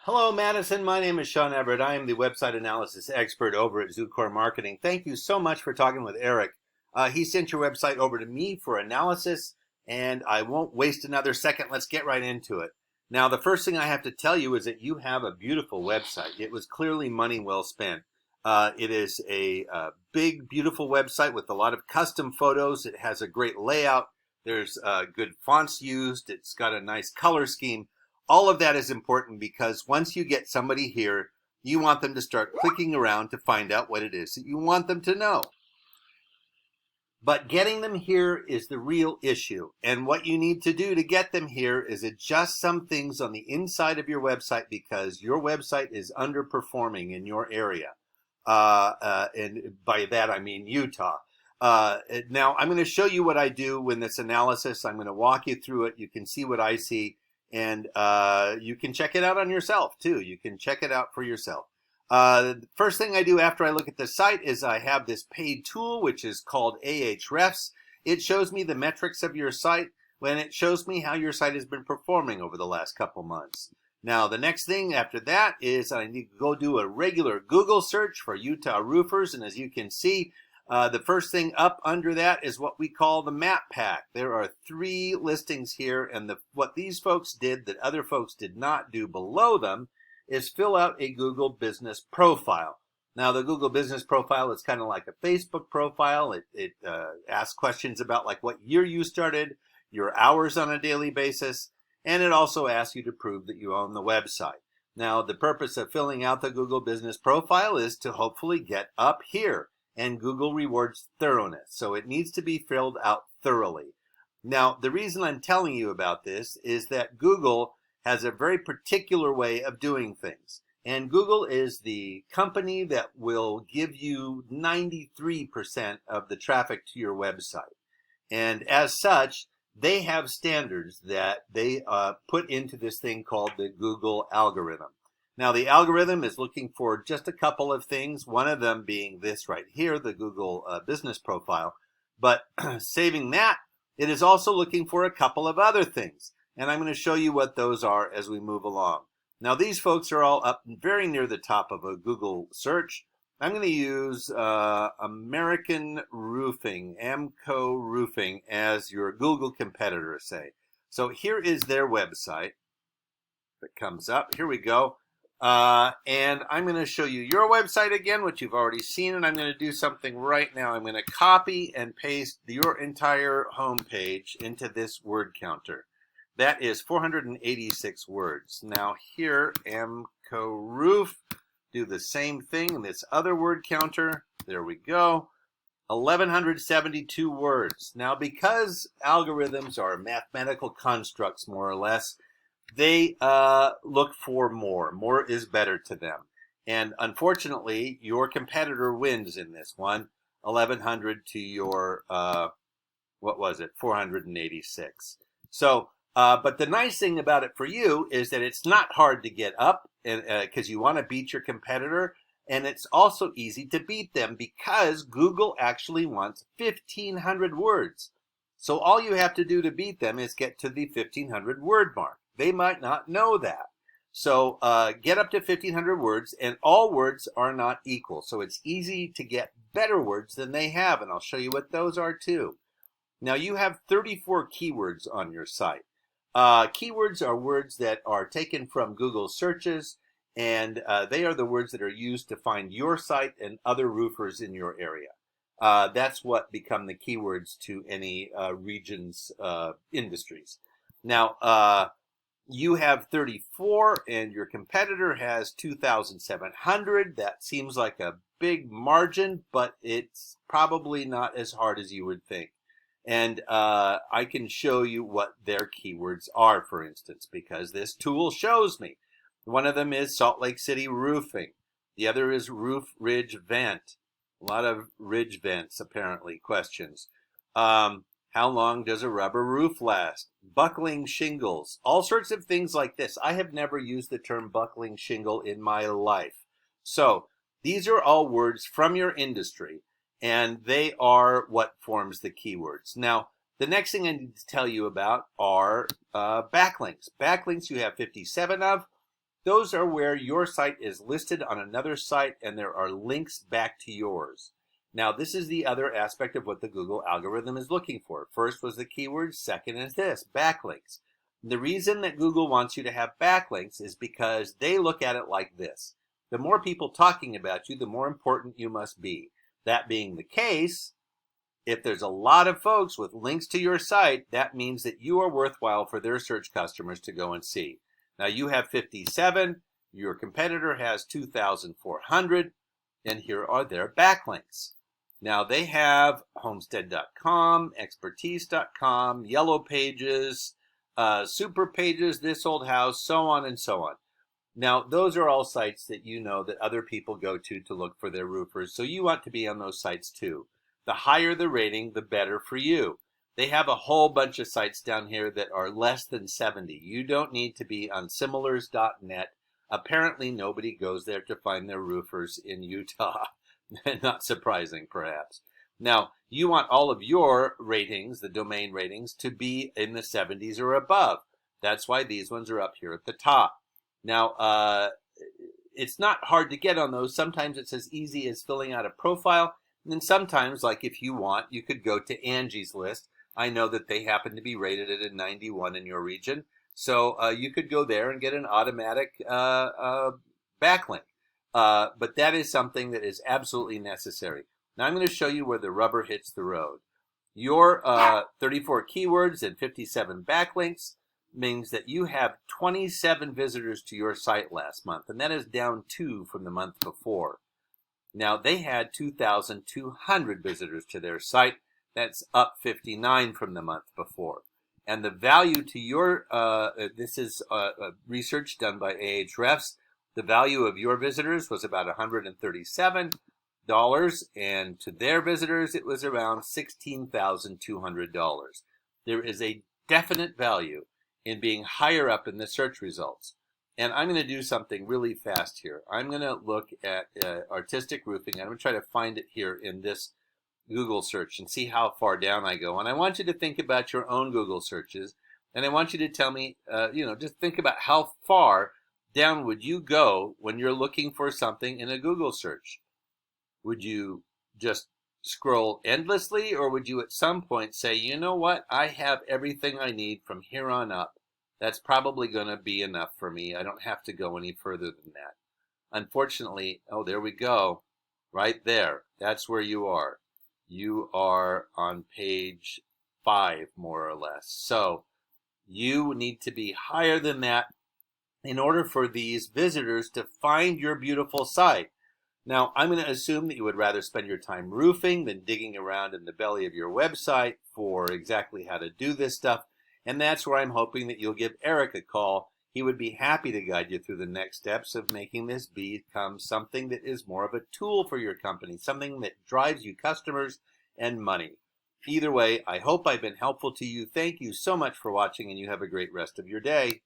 Hello, Madison. My name is Sean Everett. I am the website analysis expert over at Zucore Marketing. Thank you so much for talking with Eric. He sent your website over to me for analysis, and I won't waste another second. Let's get right into it. Now, the first thing I have to tell you is that you have a beautiful website. It was clearly money well spent. It is a big, beautiful website with a lot of custom photos. It has a great layout. There's good fonts used. It's got a nice color scheme. All of that is important because once you get somebody here, you want them to start clicking around to find out what it is that you want them to know. But getting them here is the real issue. And what you need to do to get them here is adjust some things on the inside of your website because your website is underperforming in your area. And by that, I mean Utah. Now, I'm going to show you what I do in this analysis. I'm going to walk you through it. You can see what I see. And you can check it out on yourself, too. You can check it out for yourself. The first thing I do after I look at the site is I have this paid tool, which is called Ahrefs. It shows me the metrics of your site when it shows me how your site has been performing over the last couple months. Now, the next thing after that is I need to go do a regular Google search for Utah roofers. And as you can see, the first thing up under that is what we call the map pack. There are 3 listings here, and what these folks did that other folks did not do below them is fill out a Google Business Profile. Now, the Google Business Profile is kind of like a Facebook profile. It asks questions about like what year you started, your hours on a daily basis, and it also asks you to prove that you own the website. Now, the purpose of filling out the Google Business Profile is to hopefully get up here. And Google rewards thoroughness, so it needs to be filled out thoroughly. Now, the reason I'm telling you about this is that Google has a very particular way of doing things. And Google is the company that will give you 93% of the traffic to your website. And as such, they have standards that they put into this thing called the Google algorithm. Now, the algorithm is looking for just a couple of things, one of them being this right here, the Google Business Profile. But saving that, it is also looking for a couple of other things. And I'm going to show you what those are as we move along. Now, these folks are all up very near the top of a Google search. I'm going to use American Roofing, AMCO Roofing, as your Google competitor, say. So here is their website that comes up. Here we go. And I'm going to show you your website again, which you've already seen, and I'm going to do something right now. I'm going to copy and paste your entire homepage into this word counter. That is 486 words. Now here, Amco Roof, do the same thing in this other word counter. There we go. 1,172 words. Now, because algorithms are mathematical constructs, more or less, they look for more. More is better to them. And unfortunately, your competitor wins in this one, 1,100 to your, 486. So, but the nice thing about it for you is that it's not hard to get up because you want to beat your competitor. And it's also easy to beat them because Google actually wants 1,500 words. So all you have to do to beat them is get to the 1,500 word mark. They might not know that. So get up to 1,500 words, and all words are not equal. So it's easy to get better words than they have, and I'll show you what those are too. Now you have 34 keywords on your site. Keywords are words that are taken from Google searches, and they are the words that are used to find your site and other roofers in your area. That's what become the keywords to any region's industries. Now, you have 34 and your competitor has 2,700. That seems like a big margin, but it's probably not as hard as you would think. And I can show you what their keywords are, for instance, because this tool shows me. One of them is Salt Lake City roofing. The other is roof ridge vent. A lot of ridge vents, apparently, questions. How long does a rubber roof last? Buckling shingles, all sorts of things like this. I have never used the term buckling shingle in my life. So these are all words from your industry, and they are what forms the keywords. Now, the next thing I need to tell you about are backlinks. Backlinks you have 57 of. Those are where your site is listed on another site and there are links back to yours. Now, this is the other aspect of what the Google algorithm is looking for. First was the keywords, second is this, backlinks. The reason that Google wants you to have backlinks is because they look at it like this. The more people talking about you, the more important you must be. That being the case, if there's a lot of folks with links to your site, that means that you are worthwhile for their search customers to go and see. Now you have 57, your competitor has 2,400, and here are their backlinks. Now they have homestead.com, expertise.com, yellow pages, super pages, this old house, so on and so on. Now, those are all sites that you know that other people go to look for their roofers, so you want to be on those sites too. The higher the rating, the better for you. They have a whole bunch of sites down here that are less than 70. You don't need to be on similars.net. Apparently, nobody goes there to find their roofers in Utah. Not surprising, perhaps. Now, you want all of your ratings, the domain ratings, to be in the 70s or above. That's why these ones are up here at the top. Now, it's not hard to get on those. Sometimes it's as easy as filling out a profile. And then sometimes, like if you want, you could go to Angie's List. I know that they happen to be rated at a 91 in your region. So you could go there and get an automatic backlink. But that is something that is absolutely necessary. Now I'm going to show you where the rubber hits the road. Your 34 keywords and 57 backlinks means that you have 27 visitors to your site last month, and that is down 2 from the month before. Now, they had 2,200 visitors to their site. That's up 59 from the month before. And the value to your, this is research done by Ahrefs, the value of your visitors was about $137, and to their visitors, it was around $16,200. There is a definite value in being higher up in the search results. And I'm going to do something really fast here. I'm going to look at artistic roofing. I'm going to try to find it here in this Google search and see how far down I go. And I want you to think about your own Google searches. And I want you to tell me, just think about how far down would you go when you're looking for something in a Google search. Would you just scroll endlessly, or would you at some point say, you know what, I have everything I need from here on up. That's probably going to be enough for me. I don't have to go any further than that. Unfortunately, oh, there we go. Right there. That's where you are. You are on page 5, more or less. So you need to be higher than that in order for these visitors to find your beautiful site. Now, I'm going to assume that you would rather spend your time roofing than digging around in the belly of your website for exactly how to do this stuff. And that's where I'm hoping that you'll give Eric a call. He would be happy to guide you through the next steps of making this become something that is more of a tool for your company, something that drives you customers and money. Either way, I hope I've been helpful to you. Thank you so much for watching, and you have a great rest of your day.